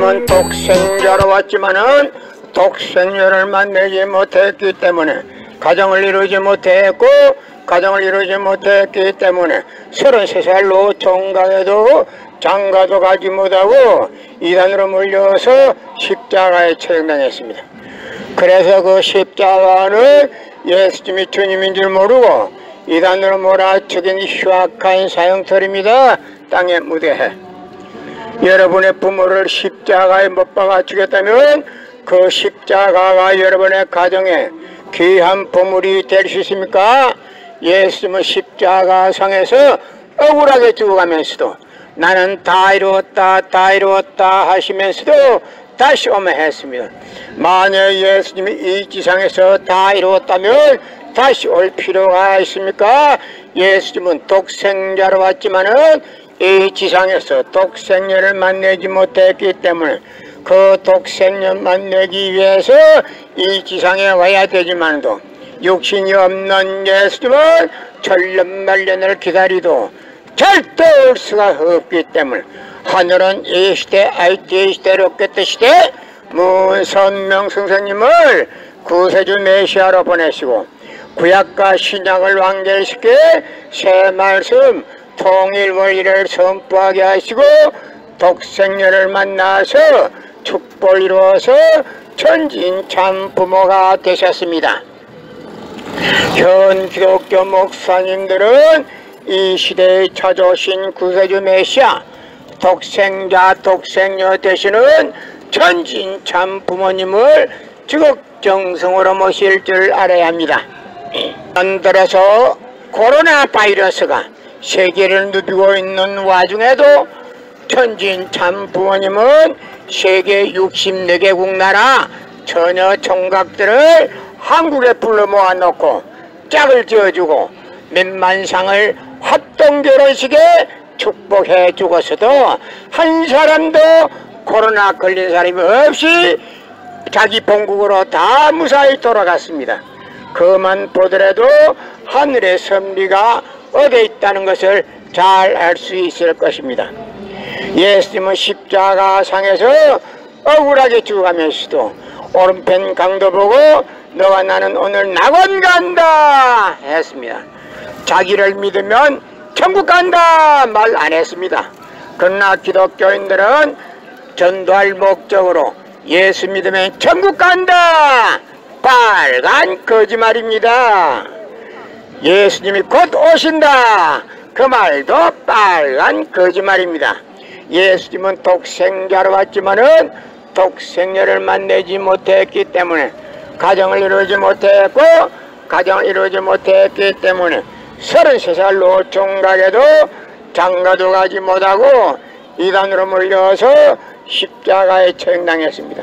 예수님은 독생자로 왔지만은 독생녀를 만나지 못했기 때문에 가정을 이루지 못했고, 가정을 이루지 못했기 때문에 33살로 총각에도 장가도 가지 못하고 이단으로 몰려서 십자가에 처형당했습니다. 그래서 그 십자가는 예수님이 주님인 줄 모르고 이단으로 몰아치긴 흉악한 사형털입니다. 땅의 무대에. 여러분의 부모를 십자가에 못 박아 죽였다면 그 십자가가 여러분의 가정에 귀한 보물이 될 수 있습니까? 예수님은 십자가상에서 억울하게 죽어가면서도 나는 다 이루었다 다 이루었다 하시면서도 다시 오면 했습니다. 만약 예수님이 이 지상에서 다 이루었다면 다시 올 필요가 있습니까? 예수님은 독생자로 왔지만은 이 지상에서 독생녀를 만나지 못했기 때문에 그 독생녀 만나기 위해서 이 지상에 와야 되지만도 육신이 없는 예수님은 천년만년을 기다리도 절대 올 수가 없기 때문에 하늘은 이 시대 IT 시대로 깼던 시대 문선명 선생님을 구세주 메시아로 보내시고 구약과 신약을 완결시켜 새 말씀 통일 원리를 선포하게 하시고 독생녀를 만나서 축복을 이루어서 천진 참 부모가 되셨습니다. 현 기독교 목사님들은 이 시대에 찾아오신 구세주 메시아 독생자 독생녀 되시는 천진 참 부모님을 지극정성으로 모실 줄 알아야 합니다. 현들어서 코로나 바이러스가 세계를 누비고 있는 와중에도 천진 참 부모님은 세계 64개국 나라 처녀 총각들을 한국에 불러 모아놓고 짝을 지어주고 몇만상을 합동결혼식에 축복해 주고서도 한 사람도 코로나 걸린 사람이 없이 자기 본국으로 다 무사히 돌아갔습니다. 그만 보더라도 하늘의 섭리가 어디에 있다는 것을 잘 알 수 있을 것입니다. 예수님은 십자가상에서 억울하게 죽어가면서도 오른편 강도 보고 너와 나는 오늘 낙원 간다 했습니다. 자기를 믿으면 천국 간다 말 안 했습니다. 그러나 기독교인들은 전도할 목적으로 예수 믿으면 천국 간다 빨간 거짓말입니다. 예수님이 곧 오신다 그 말도 빨간 거짓말입니다. 예수님은 독생자로 왔지만은 독생녀를 만나지 못했기 때문에 가정을 이루지 못했고 가정을 이루지 못했기 때문에 33살로 총각에도 장가도 가지 못하고 이단으로 몰려서 십자가에 처형당했습니다.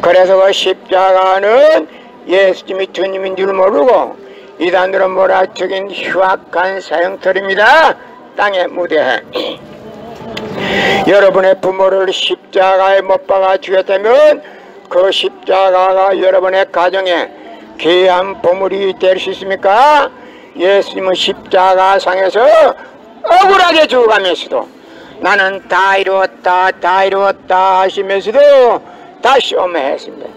그래서 그 십자가는 예수님이 주님인 줄 모르고 이단으로 몰아치긴 흉악한 사형털입니다. 땅의 무대에. 여러분의 부모를 십자가에 못 박아 죽였다면 그 십자가가 여러분의 가정에 귀한 보물이 될 수 있습니까? 예수님은 십자가상에서 억울하게 죽어가면서도 나는 다 이루었다 다 이루었다 하시면서도 다시 오면 했습니다.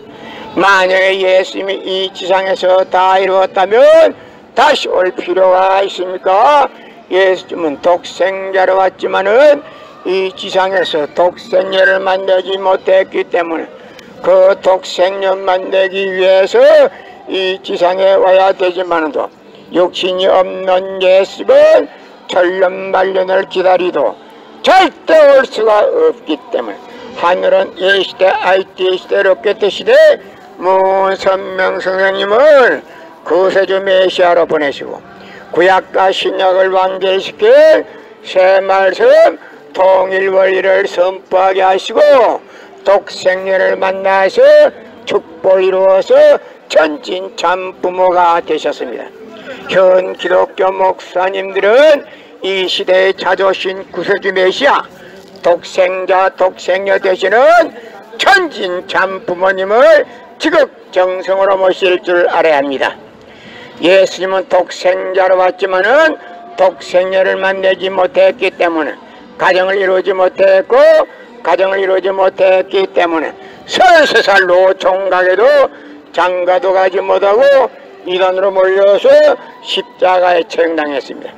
만약에 예수님이 이 지상에서 다 이루었다면 다시 올 필요가 있습니까? 예수님은 독생자로 왔지만은 이 지상에서 독생녀를 만나지 못했기 때문에 그 독생녀 만나기 위해서 이 지상에 와야 되지만도 육신이 없는 예수는 천년만년을 기다리도 절대 올 수가 없기 때문에 하늘은 이 시대 IT 시대로 깼던 시대 문선명 선생님을 구세주 메시아로 보내시고 구약과 신약을 완결시켜 새 말씀 통일 원리를 선포하게 하시고 독생녀를 만나서 축복을 이루어서 천진 참 부모가 되셨습니다. 현 기독교 목사님들은 이 시대에 찾아오신 구세주 메시아 독생자 독생녀 되시는 천진 참 부모님을 지극정성으로 모실 줄 알아야 합니다. 예수님은 독생자로 왔지만은 독생녀를 만나지 못했기 때문에 가정을 이루지 못했고 가정을 이루지 못했기 때문에 33살로 총각에도 장가도 가지 못하고 이단으로 몰려서 십자가에 처형당했습니다.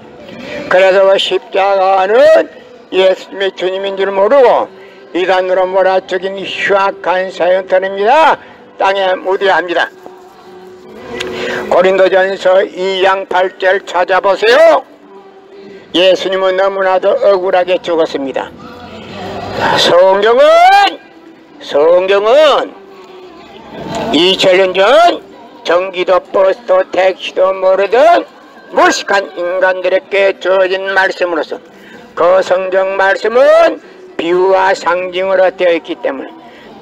그래서 그 십자가는 예수님이 주님인 줄 모르고 이단으로 몰아죽인 흉악한 사형터입니다. 땅에 무대합니다. 고린도전서 2장 8절 찾아보세요. 예수님은 너무나도 억울하게 죽었습니다. 성경은 2000년 전 전기도 버스도 택시도 모르던 무식한 인간들에게 주어진 말씀으로서 그 성경 말씀은 비유와 상징으로 되어 있기 때문에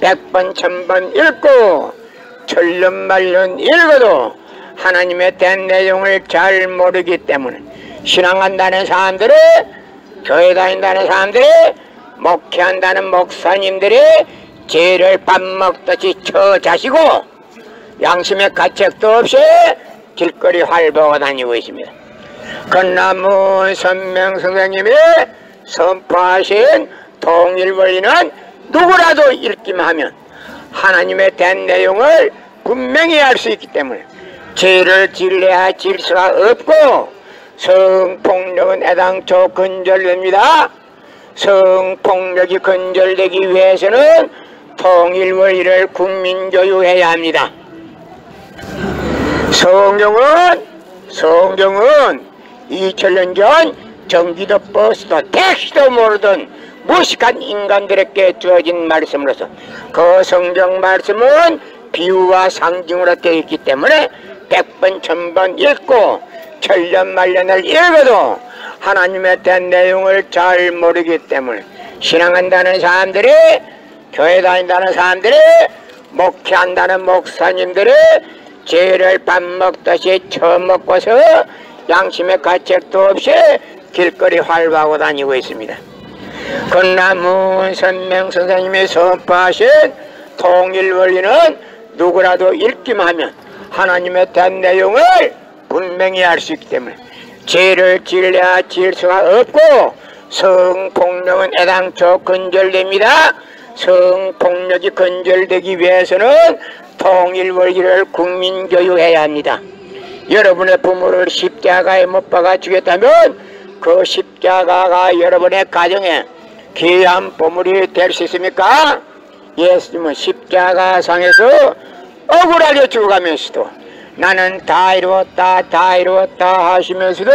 100번 1000번 읽고 천년만년 읽어도 하나님에 대한 내용을 잘 모르기 때문에 신앙한다는 사람들이, 교회 다닌다는 사람들이, 목회한다는 목사님들이 죄를 밥 먹듯이 처자시고 양심의 가책도 없이 길거리 활보하고 다니고 있습니다. 그러나 문선명 선생님이 선포하신 통일원리는 누구라도 읽기만 하면 하나님에 대한 내용을 분명히 알 수 있기 때문에 죄를 지으려야 지을 수가 없고 성폭력은 애당초 근절됩니다. 성폭력이 근절되기 위해서는 통일원리를 국민교육해야 합니다. 성경은 2000년 전 전기도 버스도 택시도 모르던 무식한 인간들에게 주어진 말씀으로서 그 성경 말씀은 비유와 상징으로 되어 있기 때문에 100번 1000번 읽고 천년만년을 읽어도 하나님에 대한 내용을 잘 모르기 때문에 신앙한다는 사람들이, 교회 다닌다는 사람들이, 목회한다는 목사님들이 죄를 밥 먹듯이 처먹고서 양심의 가책도 없이 길거리 활보하고 다니고 있습니다. 그러나 문선명 선생님이 선포하신 통일원리는 누구라도 읽기만 하면 하나님에 대한 내용을 분명히 알 수 있기 때문에 죄를 지으려야 지을 수가 없고 성폭력은 애당초 근절됩니다. 성폭력이 근절되기 위해서는 통일원리를 국민교육해야 합니다. 여러분의 부모를 십자가에 못 박아 죽였다면 그 십자가가 여러분의 가정에 귀한 보물이 될 수 있습니까? 예수님은 십자가상에서 억울하게 죽어가면서도 나는 다 이루었다 하시면서도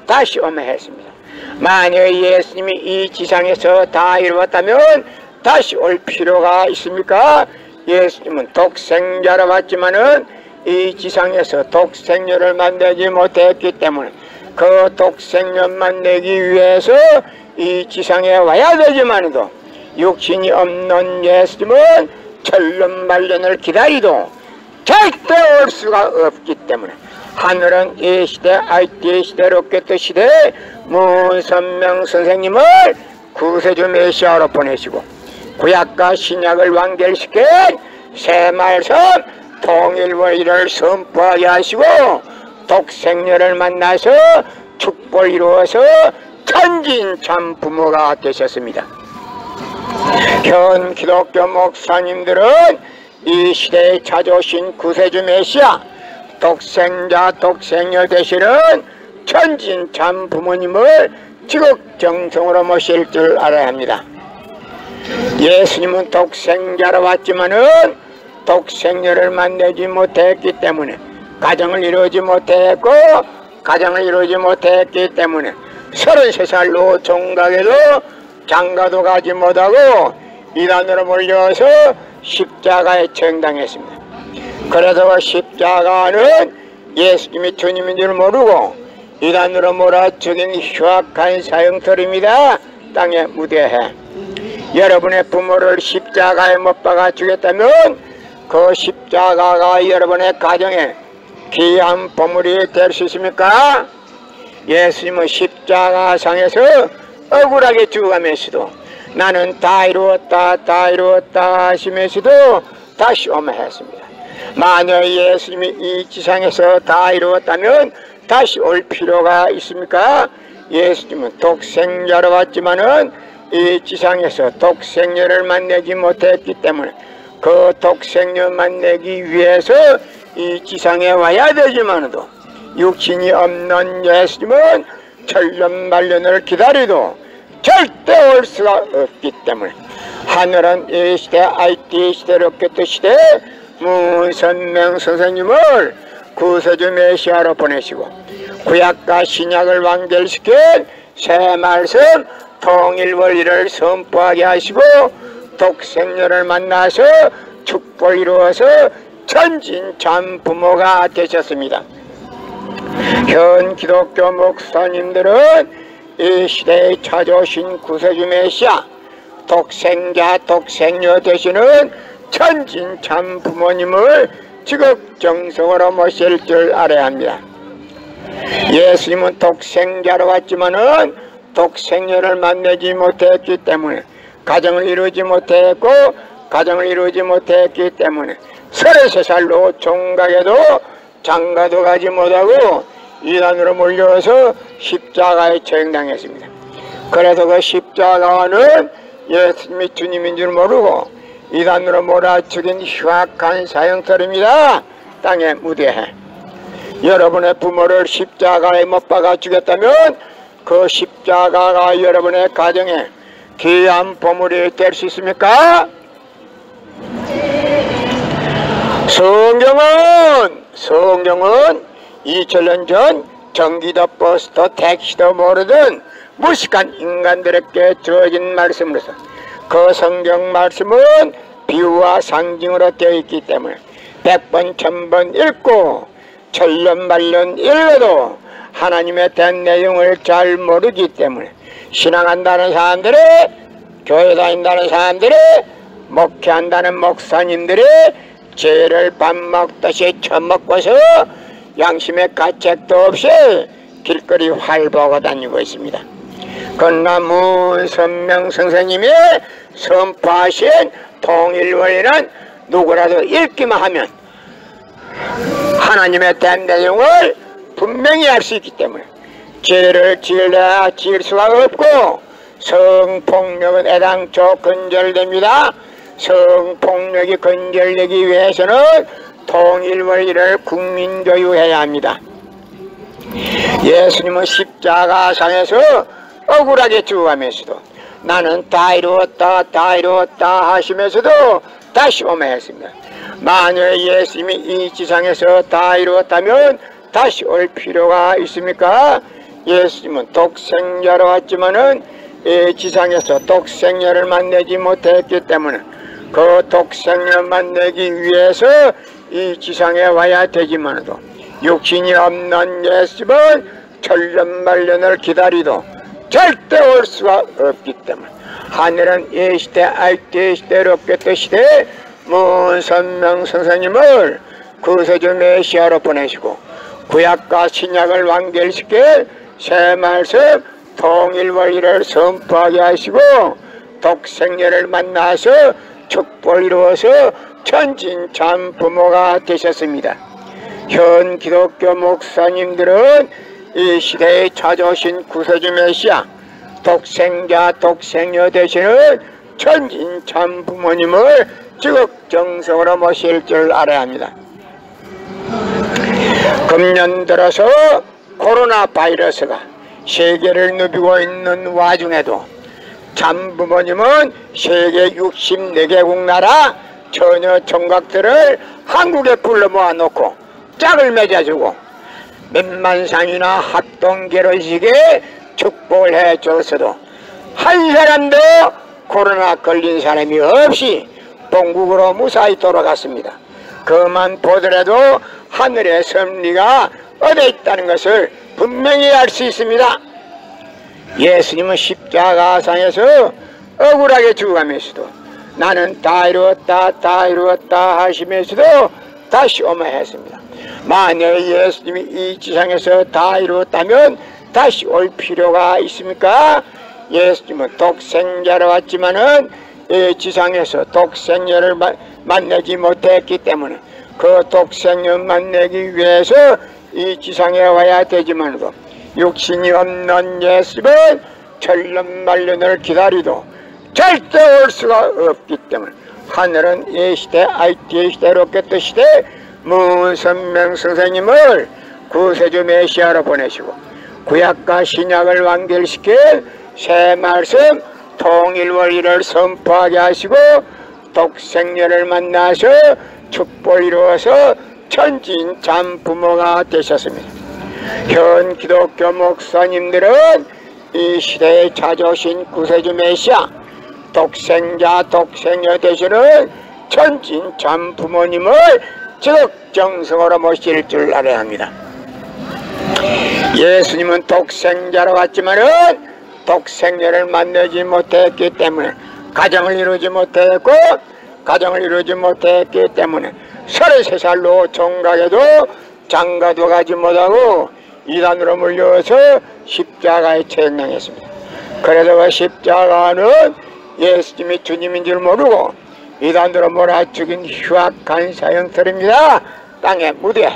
다시 오매했습니다. 만약 예수님이 이 지상에서 다 이루었다면 다시 올 필요가 있습니까? 예수님은 독생자로 왔지만은 이 지상에서 독생녀를 만들지 못했기 때문에 그 독생녀 만들기 위해서 이 지상에 와야 되지만도 육신이 없는 예수님은 천년만년을 기다리도 절대 올 수가 없기 때문에 하늘은 이 시대 IT 시대 로켓 시대에 문선명 선생님을 구세주 메시아로 보내시고 구약과 신약을 완결시킨 새말씀 통일원리를 선포하게 하시고 독생녀를 만나서 축복을 이루어서 천진참 부모가 되셨습니다. 현 기독교 목사님들은 이 시대에 찾아오신 구세주 메시아 독생자 독생녀 되시는 천진참 부모님을 지극정성으로 모실 줄 알아야 합니다. 예수님은 독생자로 왔지만은 독생녀를 만나지 못했기 때문에 가정을 이루지 못했고 가정을 이루지 못했기 때문에 33살로 종각에도 장가도 가지 못하고 이단으로 몰려서 십자가에 처형당했습니다. 그래서 십자가는 예수님이 주님인 줄 모르고 이단으로 몰아 죽인 흉악한 사형터입니다. 땅에 무대해. 여러분의 부모를 십자가에 못 박아 죽였다면 그 십자가가 여러분의 가정에 귀한 보물이 될 수 있습니까? 예수님은 십자가상에서 억울하게 죽어가면서도 나는 다 이루었다 하시면서도 다시 오매했습니다. 만약 예수님이 이 지상에서 다 이루었다면 다시 올 필요가 있습니까? 예수님은 독생자로 왔지만은 이 지상에서 독생녀를 만나지 못했기 때문에 그 독생녀 만나기 위해서 이 지상에 와야 되지만도 육신이 없는 예수님은 천년만년을 기다리도 절대 올 수가 없기 때문에 하늘은 이 시대 IT 시대 로켓 시대 문선명 선생님을 구세주 메시아로 보내시고 구약과 신약을 완결시킨 새 말씀 통일 원리를 선포하게 하시고 독생녀를 만나서 축복을 이루어서 천진참 부모가 되셨습니다. 현 기독교 목사님들은 이 시대에 찾아오신 구세주 메시아 독생자 독생녀 되시는 천진참 부모님을 지극정성으로 모실 줄 알아야 합니다. 예수님은 독생자로 왔지만은 독생녀를 만나지 못했기 때문에 가정을 이루지 못했고 가정을 이루지 못했기 때문에 33살로 종각에도 장가도 가지 못하고 이단으로 몰려서 십자가에 처형당했습니다. 그래서 그 십자가는 예수님이 주님인 줄 모르고 이단으로 몰아죽인 흉악한 사형터입니다. 땅의 무대에 여러분의 부모를 십자가에 못 박아 죽였다면 그 십자가가 여러분의 가정에 귀한 보물이 될 수 있습니까? 성경은 2000년 전 전기도 버스도 택시도 모르던 무식한 인간들에게 주어진 말씀으로서 그 성경 말씀은 비유와 상징으로 되어 있기 때문에 100번 1000번 읽고 천년만년 읽어도 하나님에 대한 내용을 잘 모르기 때문에 신앙한다는 사람들이 교회 다닌다는 사람들이 목회한다는 목사님들이 죄를 밥 먹듯이 처먹고서 양심의 가책도 없이 길거리 활보하고 다니고 있습니다. 그러나 문선명 선생님이 선포하신 통일원리는 누구라도 읽기만 하면 하나님에 대한 내용을 분명히 알 수 있기 때문에 죄를 지을 수가 없고 성폭력은 애당초 근절됩니다. 성폭력이 근절되기 위해서는 통일원리를 국민교육해야 합니다. 예수님은 십자가상에서 억울하게 죽어가면서도 나는 다 이루었다 하시면서도 다시 오매했습니다. 만약 예수님이 이 지상에서 다 이루었다면 다시 올 필요가 있습니까? 예수님은 독생자로 왔지만은 이 지상에서 독생자를 만나지 못했기 때문에 그 독생자 만나기 위해서 이 지상에 와야 되지만도 육신이 없는 예수님은 천년만년을 기다리도 절대 올 수가 없기 때문에 하늘은 이 시대 IT 시대 로켓 시대 문선명 선생님을 구세주 메시아로 보내시고 구약과 신약을 완결시킬 새 말씀 통일원리를 선포하게 하시고 독생녀를 만나서 축복을 이루어서 천진참 부모가 되셨습니다. 현 기독교 목사님들은 이 시대에 찾아오신 구세주 메시아 독생자 독생녀 되시는 천진참 부모님을 지극정성으로 모실 줄 알아야 합니다. 금년 들어서 코로나 바이러스가 세계를 누비고 있는 와중에도 참 부모님은 세계 64개국 나라 처녀 총각들을 한국에 불러 모아놓고 짝을 맺어주고 몇만상이나 합동 결혼식에 축복을 해줬어도 한 사람도 코로나 걸린 사람이 없이 본국으로 무사히 돌아갔습니다. 그만 보더라도 하늘의 섭리가 어디에 있다는 것을 분명히 알 수 있습니다. 예수님은 십자가상에서 억울하게 죽어가면서도 나는 다 이루었다 하시면서도 다시 오매했습니다. 만약 예수님이 이 지상에서 다 이루었다면 다시 올 필요가 있습니까? 예수님은 독생자로 왔지만은 이 지상에서 독생녀를 만나지 못했기 때문에 그 독생녀 만나기 위해서 이 지상에 와야 되지만도 육신이 없는 예수님은 천년만년을 기다리도 절대 올 수가 없기 때문에 하늘은 이 시대 IT 시대 로켓 시대 문선명 선생님을 구세주 메시아로 보내시고 구약과 신약을 완결시킨 새 말씀 통일 원리를 선포하게 하시고 독생녀를 만나서 축복을 이루어서 천진 참부모가 되셨습니다. 현 기독교 목사님들은 이 시대에 찾아오신 구세주 메시아 독생자 독생녀 되시는 천진 참부모님을 지극정성으로 모실 줄 알아야 합니다. 예수님은 독생자로 왔지만은 독생녀를 만나지 못했기 때문에 가정을 이루지 못했고 가정을 이루지 못했기 때문에 33살로 종각에도 장가도 가지 못하고 이단으로 물려서 십자가에 처형당했습니다. 그래서 그 십자가는 예수님이 주님인 줄 모르고 이단으로 몰아죽인 흉악한 사형터입니다. 땅의 무대에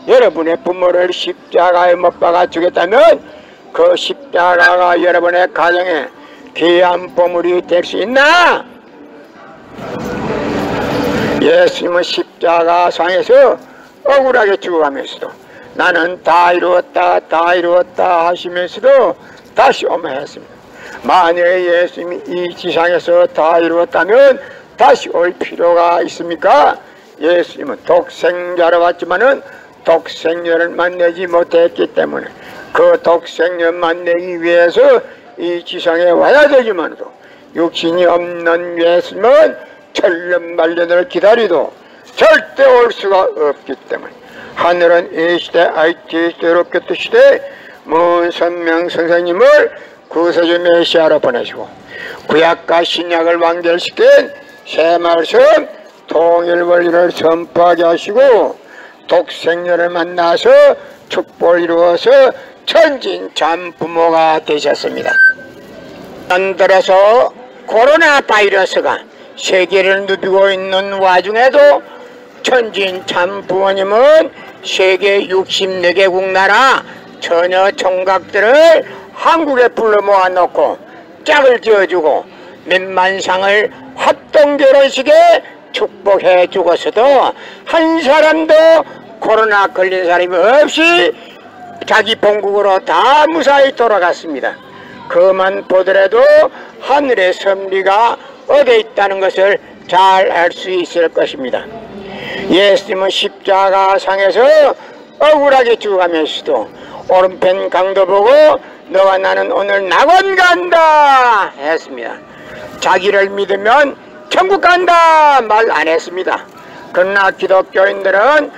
여러분의 부모를 십자가에 못 박아 주겠다면 그 십자가가 여러분의 가정에 귀한 보물이 될 수 있나? 예수님은 십자가 상에서 억울하게 죽어가면서도 나는 다 이루었다 다 이루었다 하시면서도 다시 오며 했습니다. 만약에 예수님이 이 지상에서 다 이루었다면 다시 올 필요가 있습니까? 예수님은 독생자로 왔지만은 독생녀를 만나지 못했기 때문에 그 독생녀 만나기 위해서 이 지상에 와야 되지만도 육신이 없는 예수님은 천년만년을 기다리도 절대 올 수가 없기 때문에 하늘은 이 시대 IT 시대 로켓 시대 문선명 선생님을 구세주 메시아로 보내시고 구약과 신약을 완결시킨 새 말씀 통일 원리를 선포하게 하시고 독생녀를 만나서 축복을 이루어서 천진 참부모가 되셨습니다. 들어서 코로나 바이러스가 세계를 누비고 있는 와중에도 천진 참부모님은 세계 64개국 나라 처녀 총각들을 한국에 불러 모아놓고 짝을 지어주고 몇만상을 합동결혼식에 축복해 주고서도 한 사람도 코로나 걸린 사람이 없이 자기 본국으로 다 무사히 돌아갔습니다. 그만 보더라도 하늘의 섭리가 어디에 있다는 것을 잘 알 수 있을 것입니다. 예수님은 십자가 상에서 억울하게 죽어가면서도 오른편 강도 보고 너와 나는 오늘 낙원 간다 했습니다. 자기를 믿으면 천국 간다 말 안 했습니다. 그러나 기독교인들은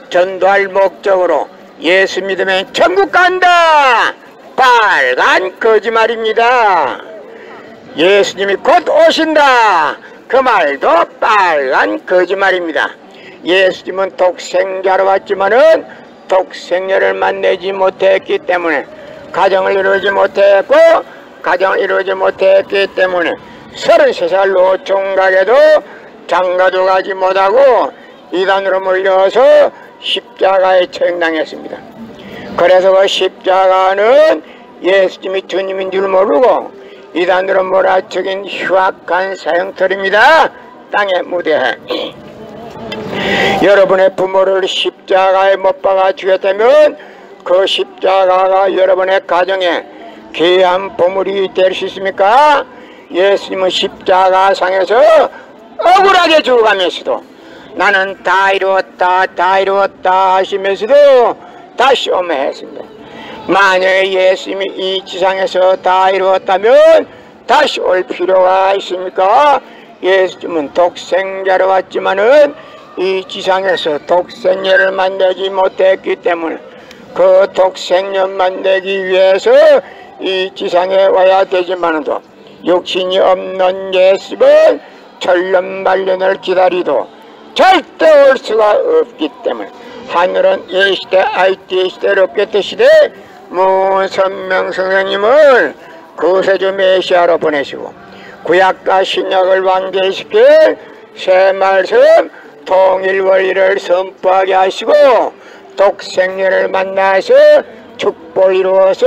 전도할 목적으로 예수 믿으면 천국 간다 빨간 거짓말입니다. 예수님이 곧 오신다 그 말도 빨간 거짓말입니다. 예수님은 독생자로 왔지만은 독생녀를 만나지 못했기 때문에 가정을 이루지 못했고 가정을 이루지 못했기 때문에 33살로 종각에도 장가도 가지 못하고 이단으로 몰려서 십자가에 처형당했습니다. 그래서 그 십자가는 예수님이 주님인 줄 모르고 이단으로 몰아쳐긴 흉악한 사형터입니다. 땅의 무대에 여러분의 부모를 십자가에 못 박아 주겠다면 그 십자가가 여러분의 가정에 귀한 보물이 될 수 있습니까? 예수님은 십자가 상에서 억울하게 죽어가면서도 나는 다 이루었다 다 이루었다 하시면서도 다시 오며 했습니다. 만약에 예수님이 이 지상에서 다 이루었다면 다시 올 필요가 있습니까? 예수님은 독생자로 왔지만은 이 지상에서 독생녀를 만나지 못했기 때문에 그 독생녀 만나기 위해서 이 지상에 와야 되지만도 육신이 없는 예수는 천년만년을 기다리도 절대 올 수가 없기 때문에 하늘은 이 시대 IT 시대 로켓 시대 문선명 선생님을 구세주 메시아로 보내시고 구약과 신약을 완결시킬 새 말씀 통일 원리를 선포하게 하시고 독생녀를 만나서 축복을 이루어서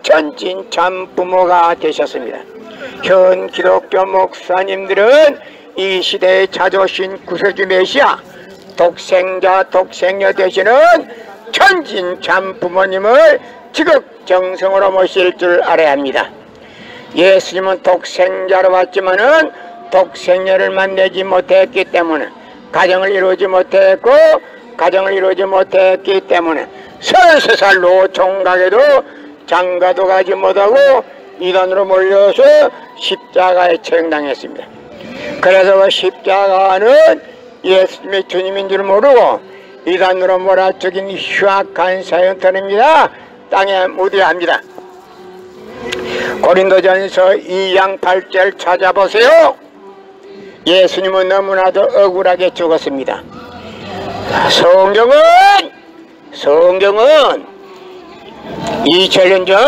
천진 참부모가 되셨습니다. 현 기독교 목사님들은 이 시대에 찾아오신 구세주 메시아 독생자 독생녀 되시는 천진 참부모님을 지극정성으로 모실 줄 알아야 합니다. 예수님은 독생자로 왔지만은 독생녀를 만나지 못했기 때문에 가정을 이루지 못했고 가정을 이루지 못했기 때문에 33살로 총각에도 장가도 가지 못하고 이단으로 몰려서 십자가에 처형당했습니다. 그래서 그 십자가는 예수님이 주님인 줄 모르고 이단으로 몰아죽인 흉악한 사형터입니다. 땅에 무대합니다. 고린도전서 2장 8절 찾아보세요. 예수님은 너무나도 억울하게 죽었습니다. 성경은 2000년 전